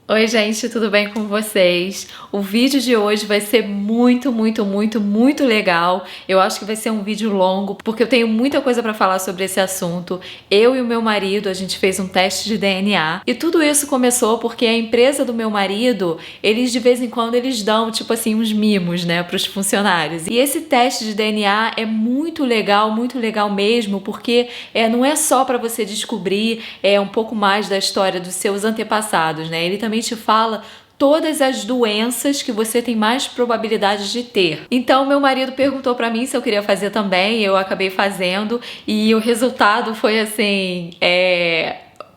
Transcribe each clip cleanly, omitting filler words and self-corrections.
Oi gente, tudo bem com vocês? O vídeo de hoje vai ser muito legal. Eu acho que vai ser um vídeo longo, porque eu tenho muita coisa pra falar sobre esse assunto. Eu e o meu marido, a gente fez um teste de DNA, e tudo isso começou porque a empresa do meu marido, eles de vez em quando eles dão, tipo assim, uns mimos, né, pros funcionários. E esse teste de DNA é muito legal mesmo, porque não é só pra você descobrir um pouco mais da história dos seus antepassados, né? Ele também te fala todas as doenças que você tem mais probabilidade de ter. Então, meu marido perguntou pra mim se eu queria fazer também, eu acabei fazendo e o resultado foi assim,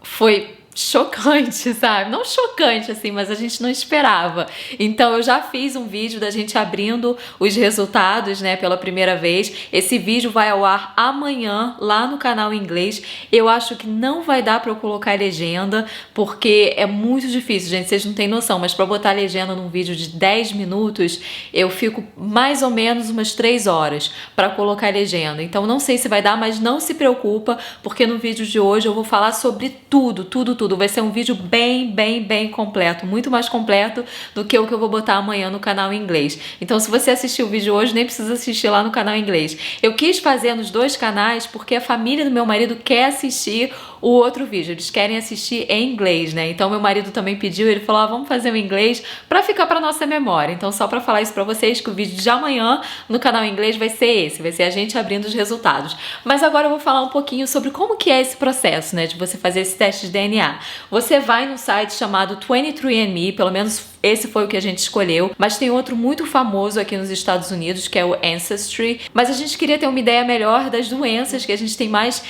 foi chocante, sabe? Não chocante assim, mas a gente não esperava. Então eu já fiz um vídeo da gente abrindo os resultados, né, pela primeira vez. Esse vídeo vai ao ar amanhã lá no canal em inglês. Eu acho que não vai dar pra eu colocar legenda, porque é muito difícil, gente, vocês não têm noção, mas pra botar legenda num vídeo de 10 minutos, eu fico mais ou menos umas 3 horas pra colocar legenda. Então não sei se vai dar, mas não se preocupa, porque no vídeo de hoje eu vou falar sobre tudo. Vai ser um vídeo bem completo, muito mais completo do que o que eu vou botar amanhã no canal em inglês. Então, se você assistiu o vídeo hoje, nem precisa assistir lá no canal em inglês. Eu quis fazer nos dois canais porque a família do meu marido quer assistir o outro vídeo, eles querem assistir em inglês, né? Então meu marido também pediu, ele falou, vamos fazer o inglês pra ficar pra nossa memória. Então só pra falar isso pra vocês, que o vídeo de amanhã no canal em inglês vai ser esse, vai ser a gente abrindo os resultados. Mas agora eu vou falar um pouquinho sobre como que é esse processo, né, de você fazer esse teste de DNA. Você vai num site chamado 23andMe, pelo menos esse foi o que a gente escolheu, mas tem outro muito famoso aqui nos Estados Unidos, que é o Ancestry, mas a gente queria ter uma ideia melhor das doenças que a gente tem mais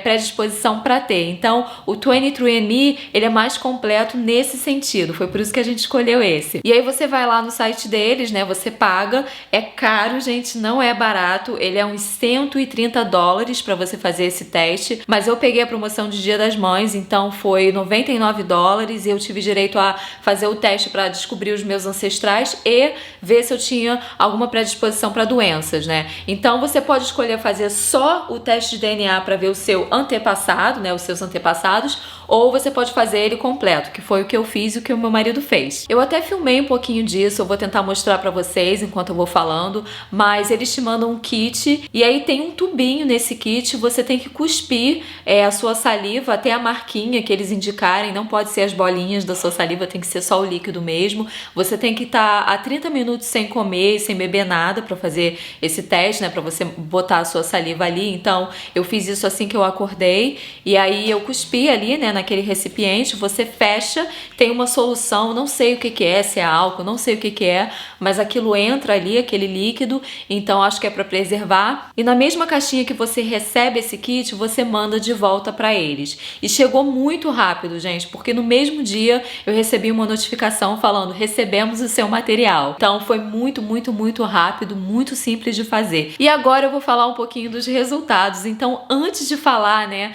predisposição para ter. Então, o 23andMe, ele é mais completo nesse sentido, foi por isso que a gente escolheu esse. E aí você vai lá no site deles, né, você paga, é caro, gente, não é barato, ele é uns $130 para você fazer esse teste, mas eu peguei a promoção de Dia das Mães, então foi $99 e eu tive direito a fazer o teste para descobrir os meus ancestrais e ver se eu tinha alguma predisposição para doenças, né? Então você pode escolher fazer só o teste de DNA para ver o seu antepassado, né, os seus antepassados, ou você pode fazer ele completo, que foi o que eu fiz e o que o meu marido fez. Eu até filmei um pouquinho disso, eu vou tentar mostrar para vocês enquanto eu vou falando, mas eles te mandam um kit e aí tem um tubinho nesse kit, você tem que cuspir a sua saliva até a marquinha que eles indicarem, não pode ser as bolinhas da sua saliva, tem que ser só o líquido mesmo. Você tem que estar a 30 minutos sem comer e sem beber nada para fazer esse teste, né, para você botar a sua saliva ali. Então eu fiz isso assim que eu acordei e aí eu cuspi ali, né, naquele recipiente, você fecha, tem uma solução, não sei o que é, se é álcool, não sei o que é, mas aquilo entra ali, aquele líquido, então acho que é para preservar. E na mesma caixinha que você recebe esse kit, você manda de volta para eles. E chegou muito rápido, gente, porque no mesmo dia eu recebi uma notificação falando, recebemos o seu material. Então foi muito rápido, muito simples de fazer. E agora eu vou falar um pouquinho dos resultados. Então antes de falar, né,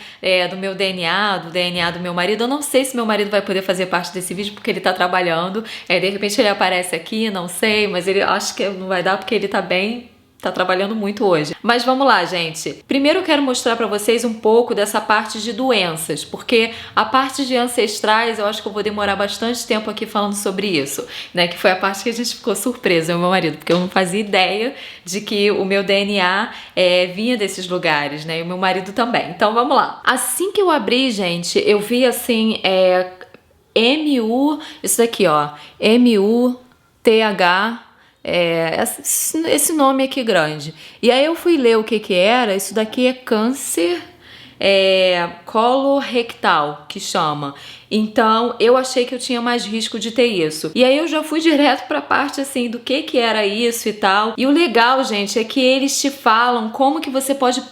do meu DNA, do DNA do meu marido, eu não sei se meu marido vai poder fazer parte desse vídeo porque ele tá trabalhando. De repente ele aparece aqui, não sei, mas ele acho que não vai dar porque ele tá trabalhando muito hoje. Mas vamos lá, gente. Primeiro eu quero mostrar pra vocês um pouco dessa parte de doenças, porque a parte de ancestrais eu acho que eu vou demorar bastante tempo aqui falando sobre isso, né? Que foi a parte que a gente ficou surpresa, eu e meu marido, porque eu não fazia ideia de que o meu DNA vinha desses lugares, né? E o meu marido também. Então vamos lá. Assim que eu abri, gente, eu vi assim, isso daqui, ó, MUTH, esse nome aqui grande. E aí eu fui ler o que era. Isso daqui é câncer colorectal, que chama. Então eu achei que eu tinha mais risco de ter isso. E aí eu já fui direto pra parte assim do que era isso e tal. E o legal, gente, é que eles te falam como que você pode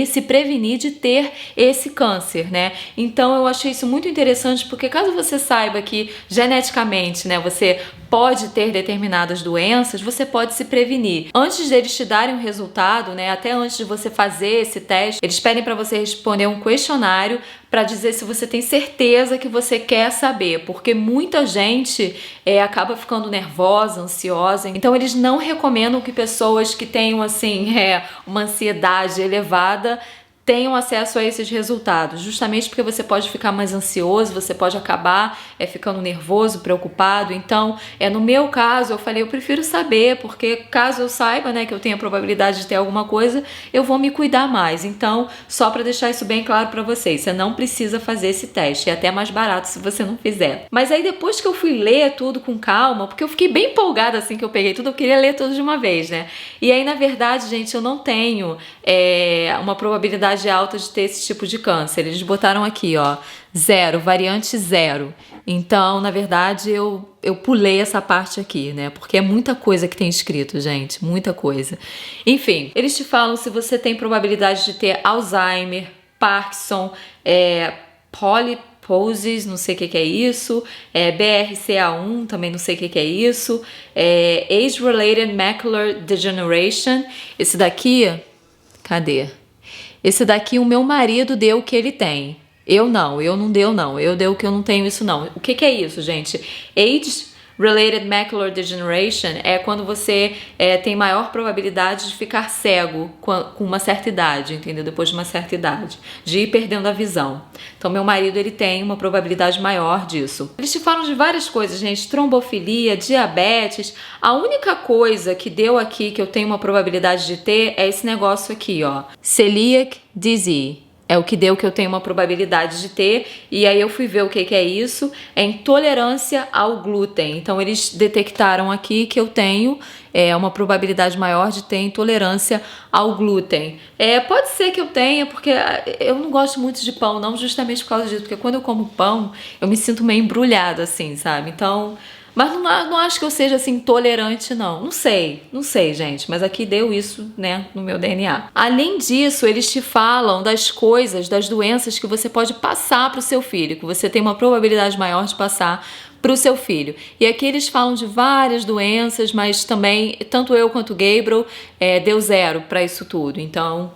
se prevenir de ter esse câncer, né? Então eu achei isso muito interessante, porque caso você saiba que geneticamente, né, você pode ter determinadas doenças, você pode se prevenir. Antes deles te darem o resultado, né, até antes de você fazer esse teste, eles pedem para você responder um questionário para dizer se você tem certeza que você quer saber, porque muita gente acaba ficando nervosa, ansiosa, então eles não recomendam que pessoas que tenham assim uma ansiedade elevada tenham acesso a esses resultados, justamente porque você pode ficar mais ansioso, você pode acabar ficando nervoso, preocupado. Então, no meu caso, eu falei, eu prefiro saber, porque caso eu saiba, né, que eu tenha a probabilidade de ter alguma coisa, eu vou me cuidar mais. Então, só para deixar isso bem claro para vocês, você não precisa fazer esse teste, é até mais barato se você não fizer. Mas aí depois que eu fui ler tudo com calma, porque eu fiquei bem empolgada assim que eu peguei tudo, eu queria ler tudo de uma vez, né? E aí, na verdade, gente, eu não tenho uma probabilidade alta de ter esse tipo de câncer. Eles botaram aqui, ó, 0, variante 0. Então, na verdade, eu pulei essa parte aqui, né? Porque é muita coisa que tem escrito, gente, muita coisa. Enfim, eles te falam se você tem probabilidade de ter Alzheimer, Parkinson, polyposis, não sei o que é isso, BRCA1, também não sei o que é isso, Age-Related Macular Degeneration. Esse daqui, cadê? Esse daqui o meu marido deu o que ele tem. Eu não deu não. Eu dei o que eu não tenho isso não. O que é isso, gente? Age-Related Macular Degeneration é quando você tem maior probabilidade de ficar cego com uma certa idade, entendeu? Depois de uma certa idade, de ir perdendo a visão. Então, meu marido, ele tem uma probabilidade maior disso. Eles te falam de várias coisas, gente. Trombofilia, diabetes. A única coisa que deu aqui que eu tenho uma probabilidade de ter é esse negócio aqui, ó. Celiac Disease. É o que deu que eu tenho uma probabilidade de ter. E aí eu fui ver o que é isso. É intolerância ao glúten. Então eles detectaram aqui que eu tenho uma probabilidade maior de ter intolerância ao glúten. Pode ser que eu tenha, porque eu não gosto muito de pão, não justamente por causa disso. Porque quando eu como pão, eu me sinto meio embrulhada assim, sabe? Então... Mas não acho que eu seja assim intolerante, não. Não sei, gente. Mas aqui deu isso, né, no meu DNA. Além disso, eles te falam das coisas, das doenças que você pode passar para o seu filho, que você tem uma probabilidade maior de passar para o seu filho. E aqui eles falam de várias doenças, mas também, tanto eu quanto o Gabriel, deu 0 para isso tudo. Então,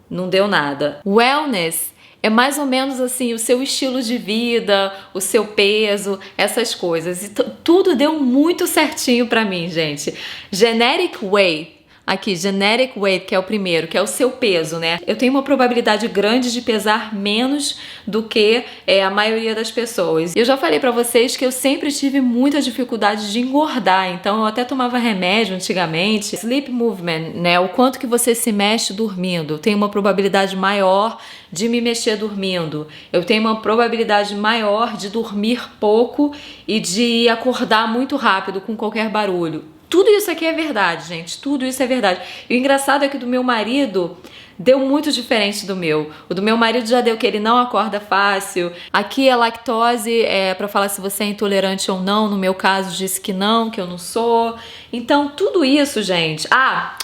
não deu nada. Wellness é mais ou menos assim, o seu estilo de vida, o seu peso, essas coisas. E tudo deu muito certinho pra mim, gente. Genetic weight. Aqui, genetic weight, que é o primeiro, que é o seu peso, né? Eu tenho uma probabilidade grande de pesar menos do que a maioria das pessoas. Eu já falei pra vocês que eu sempre tive muita dificuldade de engordar, então eu até tomava remédio antigamente. Sleep movement, né? O quanto que você se mexe dormindo. Eu tenho uma probabilidade maior de me mexer dormindo. Eu tenho uma probabilidade maior de dormir pouco e de acordar muito rápido com qualquer barulho. Tudo isso aqui é verdade, gente. Tudo isso é verdade. E o engraçado é que do meu marido deu muito diferente do meu. O do meu marido já deu que ele não acorda fácil. Aqui a lactose pra falar se você é intolerante ou não. No meu caso disse que não, que eu não sou. Então tudo isso, gente.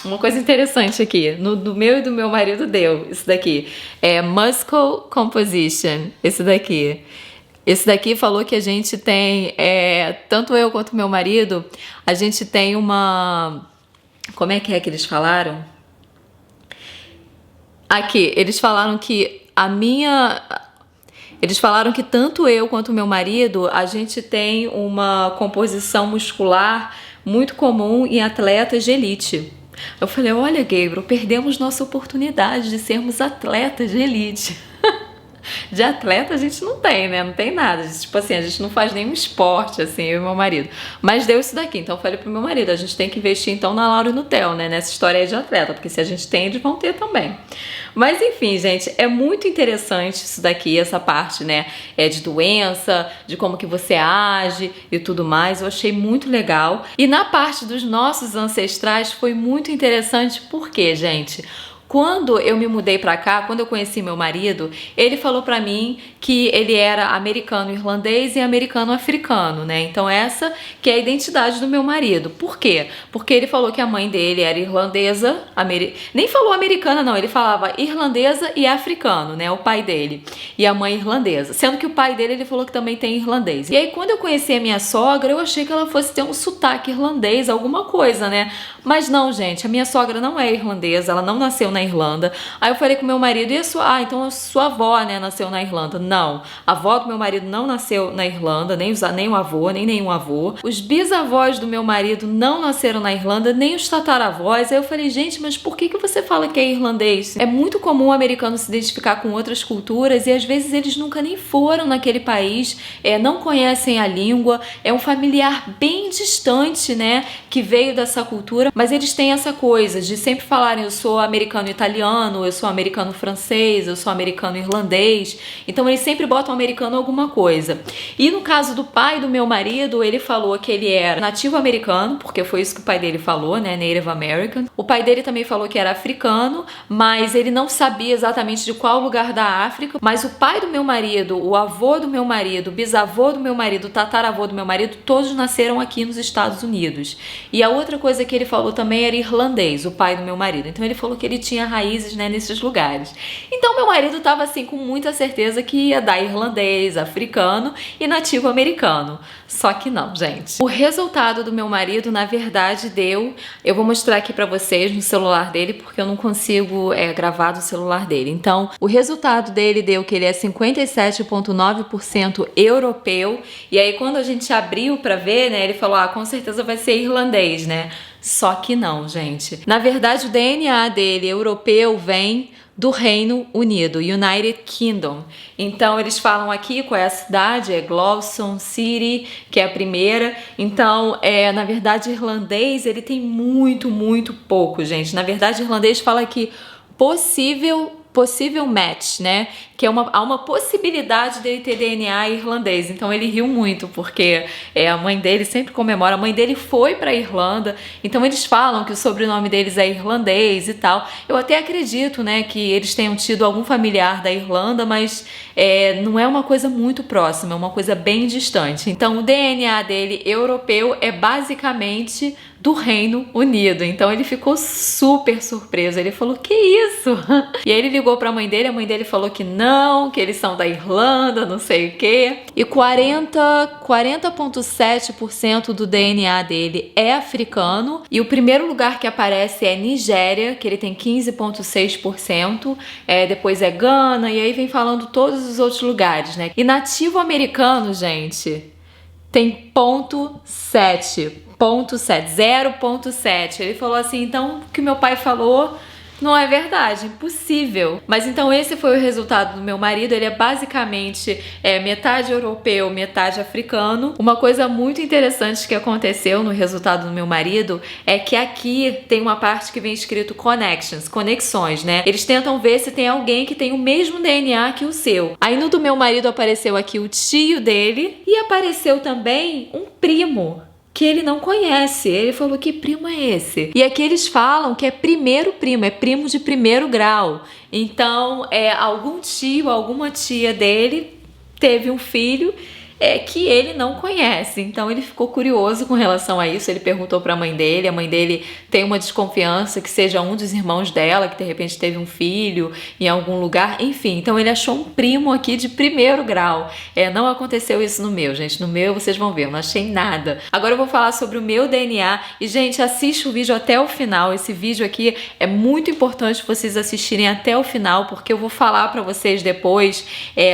Uma coisa interessante aqui. Do meu e do meu marido deu isso daqui. Muscle Composition. Esse daqui. Esse daqui falou que a gente tem, tanto eu quanto meu marido, a gente tem uma... Como é que eles falaram? Aqui, eles falaram que eles falaram que tanto eu quanto meu marido, a gente tem uma composição muscular muito comum em atletas de elite. Eu falei, olha, Gabriel, perdemos nossa oportunidade de sermos atletas de elite. De atleta a gente não tem, né? Não tem nada. Tipo assim, a gente não faz nenhum esporte, assim, eu e meu marido. Mas deu isso daqui. Então eu falei pro meu marido, a gente tem que investir então na Laura e no Theo, né? Nessa história aí de atleta. Porque se a gente tem, eles vão ter também. Mas enfim, gente, é muito interessante isso daqui, essa parte, né? De doença, de como que você age e tudo mais. Eu achei muito legal. E na parte dos nossos ancestrais foi muito interessante. Por quê, gente? Quando eu me mudei pra cá, quando eu conheci meu marido, ele falou pra mim que ele era americano-irlandês e americano-africano, né? Então essa que é a identidade do meu marido. Por quê? Porque ele falou que a mãe dele era irlandesa, nem falou americana não, ele falava irlandesa e africano, né? O pai dele. E a mãe irlandesa. Sendo que o pai dele, ele falou que também tem irlandês. E aí quando eu conheci a minha sogra, eu achei que ela fosse ter um sotaque irlandês, alguma coisa, né? Mas não, gente, a minha sogra não é irlandesa, ela não nasceu na Irlanda. Aí eu falei com meu marido, então a sua avó, né, nasceu na Irlanda. não. A avó do meu marido não nasceu na Irlanda, nem o avô, nem nenhum avô. Os bisavós do meu marido não nasceram na Irlanda, nem os tataravós. Aí eu falei, gente, mas por que você fala que é irlandês? É muito comum o americano se identificar com outras culturas e às vezes eles nunca nem foram naquele país, não conhecem a língua, é um familiar bem distante, né, que veio dessa cultura, mas eles têm essa coisa de sempre falarem, eu sou americano italiano, eu sou americano francês, eu sou americano irlandês, então eles sempre botam americano alguma coisa. E no caso do pai do meu marido, ele falou que ele era nativo americano, porque foi isso que o pai dele falou, né, Native American. O pai dele também falou que era africano, mas ele não sabia exatamente de qual lugar da África, mas o pai do meu marido, o avô do meu marido, o bisavô do meu marido, o tataravô do meu marido, todos nasceram aqui nos Estados Unidos. E a outra coisa que ele falou também era irlandês, o pai do meu marido. Então ele falou que ele tinha raízes, né, nesses lugares. Então meu marido estava assim com muita certeza que ia dar irlandês, africano e nativo americano. Só que não, gente. O resultado do meu marido, na verdade, deu... Eu vou mostrar aqui pra vocês no celular dele, porque eu não consigo gravar do celular dele. Então, o resultado dele deu que ele é 57,9% europeu. E aí, quando a gente abriu pra ver, né, ele falou, com certeza vai ser irlandês, né? Só que não, gente. Na verdade, o DNA dele, europeu, vem do Reino Unido, United Kingdom. Então eles falam aqui qual é a cidade, é Gloucester City, que é a primeira. Então, na verdade, irlandês ele tem muito pouco, gente. Na verdade, irlandês fala que possível match, né? Que há uma possibilidade dele ter DNA irlandês. Então ele riu muito, porque a mãe dele sempre comemora. A mãe dele foi pra Irlanda, então eles falam que o sobrenome deles é irlandês e tal. Eu até acredito, né, que eles tenham tido algum familiar da Irlanda, mas não é uma coisa muito próxima, é uma coisa bem distante. Então o DNA dele europeu é basicamente do Reino Unido. Então ele ficou super surpreso. Ele falou, que isso? E aí ele ligou pra mãe dele, a mãe dele falou que não, que eles são da Irlanda, não sei o quê. E 40,7% do DNA dele é africano. E o primeiro lugar que aparece é Nigéria, que ele tem 15,6%. Depois é Gana, e aí vem falando todos os outros lugares, né? E nativo americano, gente, tem 0,7. Ele falou assim, então o que meu pai falou não é verdade, impossível. Mas então esse foi o resultado do meu marido. Ele é basicamente metade europeu, metade africano. Uma coisa muito interessante que aconteceu no resultado do meu marido é que aqui tem uma parte que vem escrito connections, conexões, né? Eles tentam ver se tem alguém que tem o mesmo DNA que o seu. Aí no do meu marido apareceu aqui o tio dele e apareceu também um primo que ele não conhece. Ele falou, que primo é esse? E aqui eles falam que é primeiro primo, é primo de primeiro grau. Então, algum tio, alguma tia dele teve um filho que ele não conhece. Então ele ficou curioso com relação a isso. Ele perguntou para a mãe dele tem uma desconfiança que seja um dos irmãos dela, que de repente teve um filho em algum lugar, enfim. Então ele achou um primo aqui de primeiro grau. Não aconteceu isso no meu, gente. No meu vocês vão ver, eu não achei nada. Agora eu vou falar sobre o meu DNA e, gente, assiste o vídeo até o final. Esse vídeo aqui é muito importante vocês assistirem até o final, porque eu vou falar para vocês depois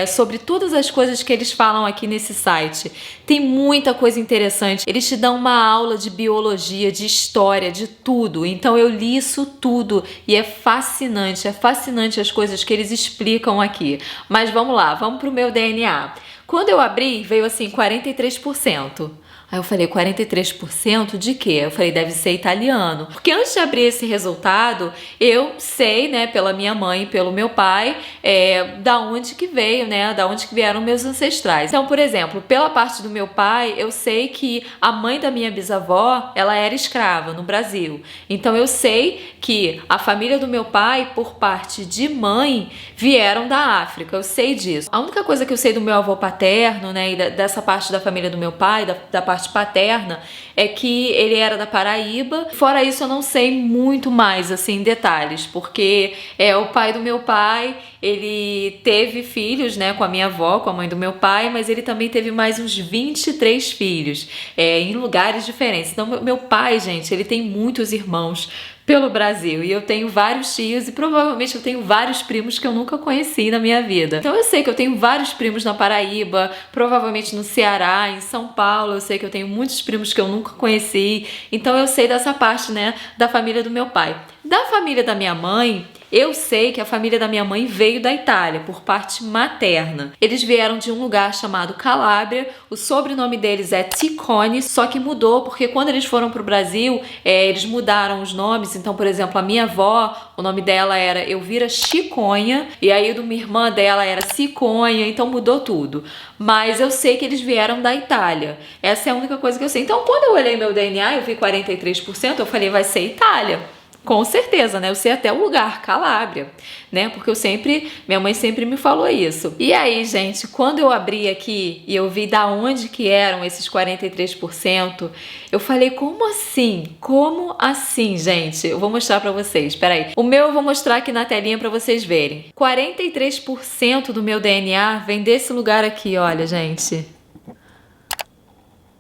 sobre todas as coisas que eles falam aqui nesse site. Tem muita coisa interessante. Eles te dão uma aula de biologia, de história, de tudo. Então eu li isso tudo e é fascinante as coisas que eles explicam aqui. Mas vamos lá, vamos pro meu DNA. Quando eu abri, veio assim 43%. Aí eu falei, 43% de quê? Eu falei, deve ser italiano. Porque antes de abrir esse resultado, eu sei, né, pela minha mãe e pelo meu pai, da onde que veio, né, da onde que vieram meus ancestrais. Então, por exemplo, pela parte do meu pai, eu sei que a mãe da minha bisavó, ela era escrava no Brasil. Então eu sei que a família do meu pai, por parte de mãe, vieram da África. Eu sei disso. A única coisa que eu sei do meu avô paterno, né, e dessa parte da família do meu pai, da parte paterna, é que ele era da Paraíba. Fora isso, eu não sei muito mais, assim, detalhes, porque o pai do meu pai, ele teve filhos, né, com a minha avó, com a mãe do meu pai, mas ele também teve mais uns 23 filhos, em lugares diferentes. Então, meu pai, gente, ele tem muitos irmãos, pelo Brasil. E eu tenho vários tios e provavelmente eu tenho vários primos que eu nunca conheci na minha vida. Então eu sei que eu tenho vários primos na Paraíba, provavelmente no Ceará, em São Paulo. Eu sei que eu tenho muitos primos que eu nunca conheci. Então eu sei dessa parte, né, da família do meu pai. Da família da minha mãe, eu sei que a família da minha mãe veio da Itália, por parte materna. Eles vieram de um lugar chamado Calábria, o sobrenome deles é Ciccone, só que mudou porque quando eles foram para o Brasil, eles mudaram os nomes. Então, por exemplo, a minha avó, o nome dela era Elvira Chiconha, e aí o de uma irmã dela era Ciconha, então mudou tudo. Mas eu sei que eles vieram da Itália. Essa é a única coisa que eu sei. Então, quando eu olhei meu DNA, eu vi 43%, eu falei, vai ser Itália. Com certeza, né? Eu sei até o lugar, Calábria, né? Porque minha mãe sempre me falou isso. E aí, gente, quando eu abri aqui e eu vi da onde que eram esses 43%, eu falei, como assim? Como assim, gente? Eu vou mostrar pra vocês, peraí. O meu eu vou mostrar aqui na telinha pra vocês verem. 43% do meu DNA vem desse lugar aqui, olha, gente.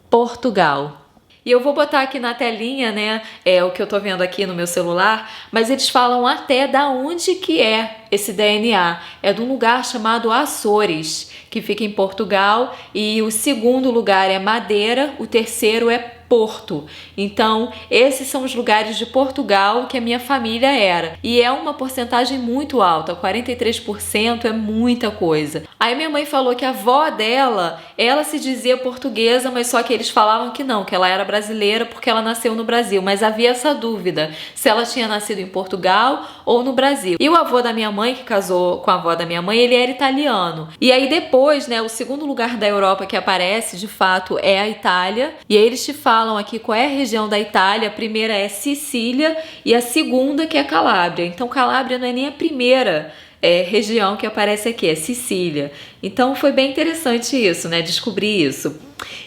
Portugal. E eu vou botar aqui na telinha, né, o que eu tô vendo aqui no meu celular, mas eles falam até da onde que é esse DNA. É de um lugar chamado Açores, que fica em Portugal, e o segundo lugar é Madeira, o terceiro é Porto. Então, esses são os lugares de Portugal que a minha família era. E é uma porcentagem muito alta, 43% é muita coisa. Aí minha mãe falou que a avó dela, ela se dizia portuguesa, mas só que eles falavam que não, que ela era brasileira porque ela nasceu no Brasil. Mas havia essa dúvida, se ela tinha nascido em Portugal ou no Brasil. E o avô da minha mãe, que casou com a avó da minha mãe, ele era italiano. E aí depois, né, o segundo lugar da Europa que aparece, de fato, é a Itália. E aí eles te falam aqui qual é a região da Itália. A primeira é Sicília e a segunda que é Calábria. Então Calábria não é nem a primeira região que aparece aqui, é Sicília. Então foi bem interessante isso, né? Descobrir isso.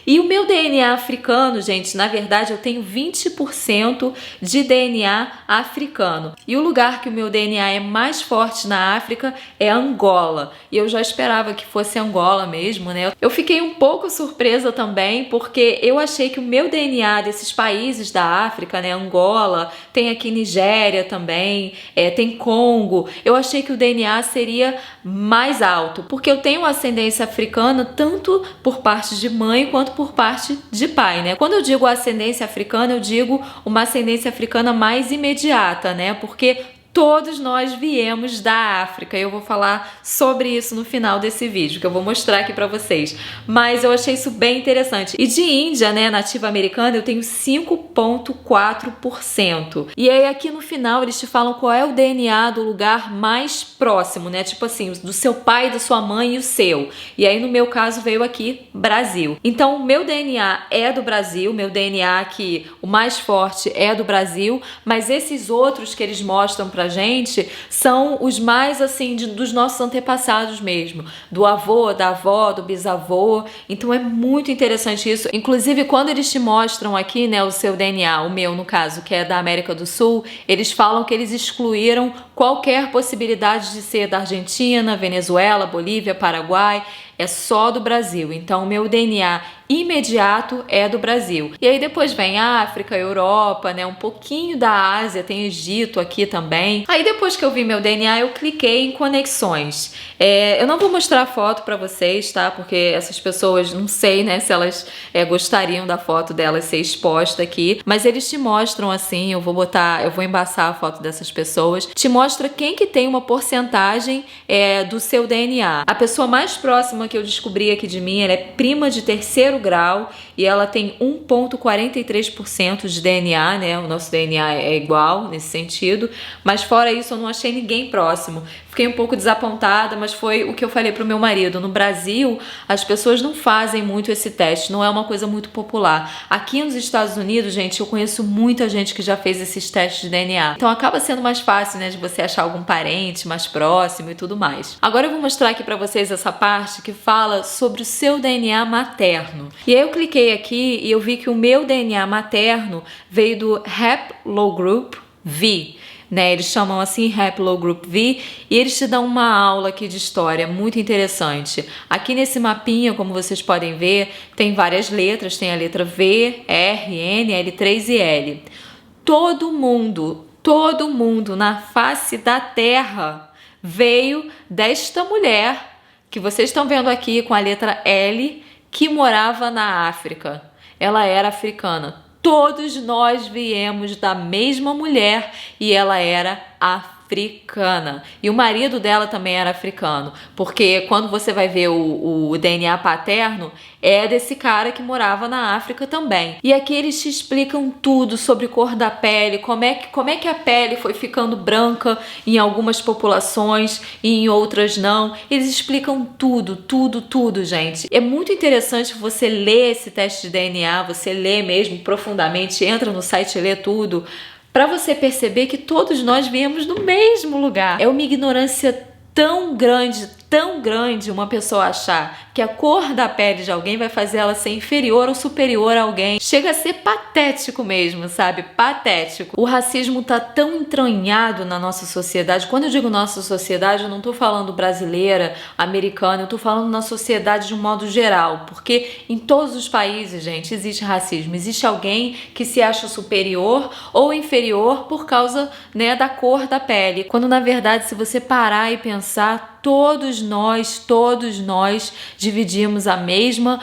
E o meu DNA africano, gente, na verdade eu tenho 20% de DNA africano. E o lugar que o meu DNA é mais forte na África é Angola. E eu já esperava que fosse Angola mesmo, né? Eu fiquei um pouco surpresa também, porque eu achei que o meu DNA desses países da África, né? Angola, tem aqui Nigéria também, tem Congo. Eu achei que o DNA seria mais alto, porque eu tenho ascendência africana tanto por parte de mãe quanto por parte de pai, né? Quando eu digo ascendência africana, eu digo uma ascendência africana mais imediata, né? Porque todos nós viemos da África. Eu vou falar sobre isso no final desse vídeo, que eu vou mostrar aqui pra vocês. Mas eu achei isso bem interessante. E de Índia, né, nativa americana, eu tenho 5,4%. E aí aqui no final eles te falam qual é o DNA do lugar mais próximo, né? Tipo assim, do seu pai, da sua mãe e o seu. E aí no meu caso veio aqui Brasil. Então o meu DNA é do Brasil, meu DNA aqui, o mais forte é do Brasil, mas esses outros que eles mostram pra gente são os mais assim dos nossos antepassados mesmo, do avô, da avó, do bisavô. Então é muito interessante isso. Inclusive quando eles te mostram aqui, né, o seu DNA, o meu no caso, que é da América do Sul, eles falam que eles excluíram qualquer possibilidade de ser da Argentina, Venezuela, Bolívia, Paraguai. É só do Brasil. Então o meu DNA imediato é do Brasil. E aí depois vem África, Europa, né? Um pouquinho da Ásia, tem Egito aqui também. Aí depois que eu vi meu DNA, eu cliquei em conexões. Eu não vou mostrar a foto pra vocês, tá? Porque essas pessoas, não sei, né, se elas gostariam da foto delas ser exposta aqui. Mas eles te mostram assim, eu vou embaçar a foto dessas pessoas. Te mostra quem que tem uma porcentagem do seu DNA. A pessoa mais próxima que eu descobri aqui de mim, ela é prima de terceiro grau e ela tem 1,43% de DNA, né? O nosso DNA é igual nesse sentido, mas fora isso eu não achei ninguém próximo. Fiquei um pouco desapontada, mas foi o que eu falei pro meu marido. No Brasil, as pessoas não fazem muito esse teste, não é uma coisa muito popular. Aqui nos Estados Unidos, gente, eu conheço muita gente que já fez esses testes de DNA. Então acaba sendo mais fácil, né, de você achar algum parente mais próximo e tudo mais. Agora eu vou mostrar aqui pra vocês essa parte que fala sobre o seu DNA materno. E aí eu cliquei aqui e eu vi que o meu DNA materno veio do Haplogroup V. Né, eles chamam assim Haplogroup V e eles te dão uma aula aqui de história muito interessante. Aqui nesse mapinha, como vocês podem ver, tem várias letras, tem a letra V, R, N, L3 e L. Todo mundo Todo mundo na face da terra veio desta mulher que vocês estão vendo aqui com a letra L, que morava na África. Ela era africana. Todos nós viemos da mesma mulher e ela era africana. E o marido dela também era africano, porque quando você vai ver o DNA paterno, é desse cara que morava na África também. E aqui eles te explicam tudo sobre cor da pele, como é que a pele foi ficando branca em algumas populações e em outras não. Eles explicam tudo, gente. É muito interessante você ler esse teste de DNA, você lê mesmo profundamente, entra no site e lê tudo, para você perceber que todos nós viemos do mesmo lugar. É uma ignorância tão grande uma pessoa achar que a cor da pele de alguém vai fazer ela ser inferior ou superior a alguém. Chega a ser patético mesmo, sabe? Patético. O racismo tá tão entranhado na nossa sociedade. Quando eu digo nossa sociedade, eu não tô falando brasileira, americana, eu tô falando na sociedade de um modo geral, porque em todos os países, gente, existe racismo. Existe alguém que se acha superior ou inferior por causa, né, da cor da pele. Quando na verdade, se você parar e pensar, todos nós dividimos a mesma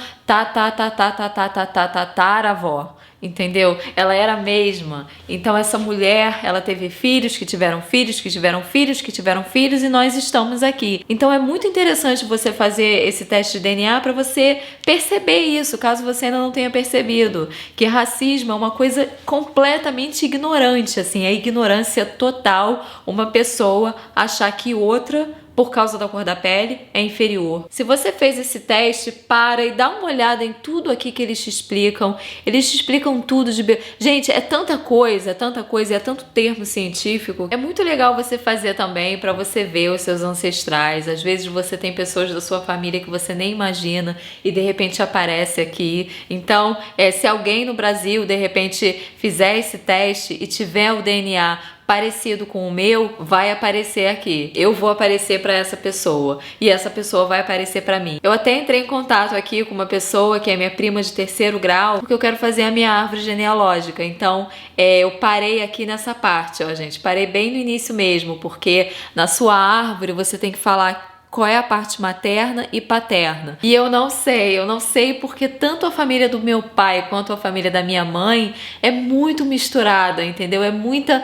tataravó, entendeu? Ela era a mesma. Então essa mulher, ela teve filhos que tiveram filhos, que tiveram filhos, que tiveram filhos, e nós estamos aqui. Então é muito interessante você fazer esse teste de DNA para você perceber isso, caso você ainda não tenha percebido, que racismo é uma coisa completamente ignorante, assim, é ignorância total uma pessoa achar que outra, por causa da cor da pele, é inferior. Se você fez esse teste, para e dá uma olhada em tudo aqui que eles te explicam. Eles te explicam tudo de... Gente, é tanta coisa, é tanto termo científico. É muito legal você fazer também para você ver os seus ancestrais. Às vezes você tem pessoas da sua família que você nem imagina e de repente aparece aqui. Então, se alguém no Brasil de repente fizer esse teste e tiver o DNA parecido com o meu, vai aparecer aqui. Eu vou aparecer para essa pessoa e essa pessoa vai aparecer para mim. Eu até entrei em contato aqui com uma pessoa que é minha prima de 3º grau, porque eu quero fazer a minha árvore genealógica. Então, eu parei aqui nessa parte, ó, gente. Parei bem no início mesmo, porque na sua árvore você tem que falar qual é a parte materna e paterna. E eu não sei porque tanto a família do meu pai quanto a família da minha mãe é muito misturada, entendeu? É muita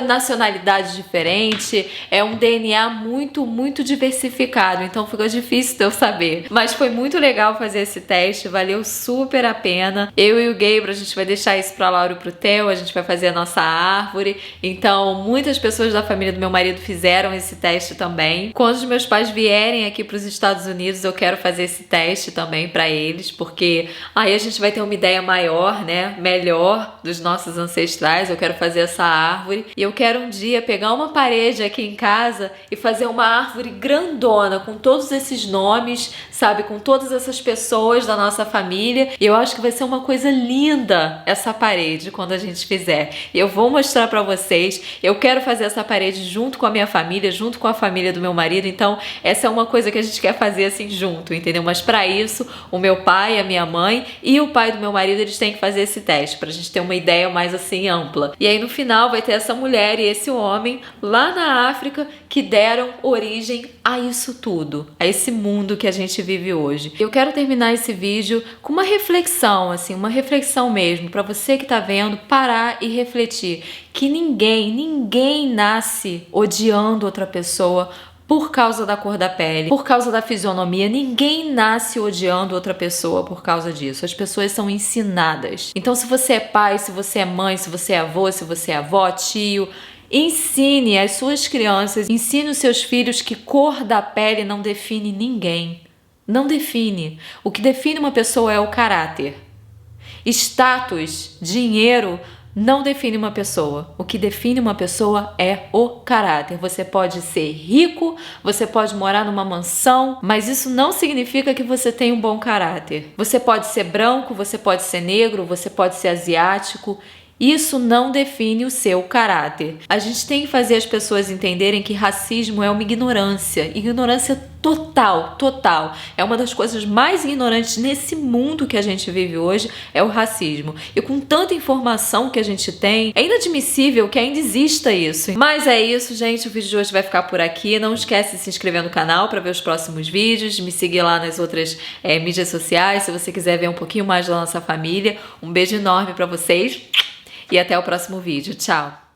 nacionalidade diferente, é um DNA muito diversificado, então fica difícil de eu saber. Mas foi muito legal fazer esse teste, valeu super a pena. Eu e o Gabriel, a gente vai deixar isso pra Laura e pro Theo, a gente vai fazer a nossa árvore. Então, muitas pessoas da família do meu marido fizeram esse teste também. Quando os meus pais vierem aqui para os Estados Unidos, eu quero fazer esse teste também para eles, porque aí a gente vai ter uma ideia maior, né, melhor dos nossos ancestrais. Eu quero fazer essa árvore e eu quero um dia pegar uma parede aqui em casa e fazer uma árvore grandona com todos esses nomes, sabe, com todas essas pessoas da nossa família. E eu acho que vai ser uma coisa linda essa parede quando a gente fizer. Eu vou mostrar para vocês. Eu quero fazer essa parede junto com a minha família, junto com a família do meu marido. Então essa é uma coisa que a gente quer fazer assim junto, entendeu? Mas para isso, o meu pai, a minha mãe e o pai do meu marido, eles têm que fazer esse teste pra gente ter uma ideia mais assim ampla. E aí no final vai ter essa mulher e esse homem lá na África que deram origem a isso tudo, a esse mundo que a gente vive hoje. Eu quero terminar esse vídeo com uma reflexão, assim, uma reflexão mesmo, pra você que tá vendo, parar e refletir que ninguém nasce odiando outra pessoa por causa da cor da pele, por causa da fisionomia. Ninguém nasce odiando outra pessoa por causa disso. As pessoas são ensinadas. Então, se você é pai, se você é mãe, se você é avô, se você é avó, tio, ensine as suas crianças, ensine os seus filhos que cor da pele não define ninguém. Não define. O que define uma pessoa é o caráter. Status, dinheiro não define uma pessoa. O que define uma pessoa é o caráter. Você pode ser rico, você pode morar numa mansão, mas isso não significa que você tem um bom caráter. Você pode ser branco, você pode ser negro, você pode ser asiático. Isso não define o seu caráter. A gente tem que fazer as pessoas entenderem que racismo é uma ignorância total, total. É uma das coisas mais ignorantes nesse mundo que a gente vive hoje, é o racismo. E com tanta informação que a gente tem, é inadmissível que ainda exista isso. Mas é isso, gente. O vídeo de hoje vai ficar por aqui. Não esquece de se inscrever no canal para ver os próximos vídeos, me seguir lá nas outras mídias sociais, se você quiser ver um pouquinho mais da nossa família. Um beijo enorme para vocês e até o próximo vídeo. Tchau!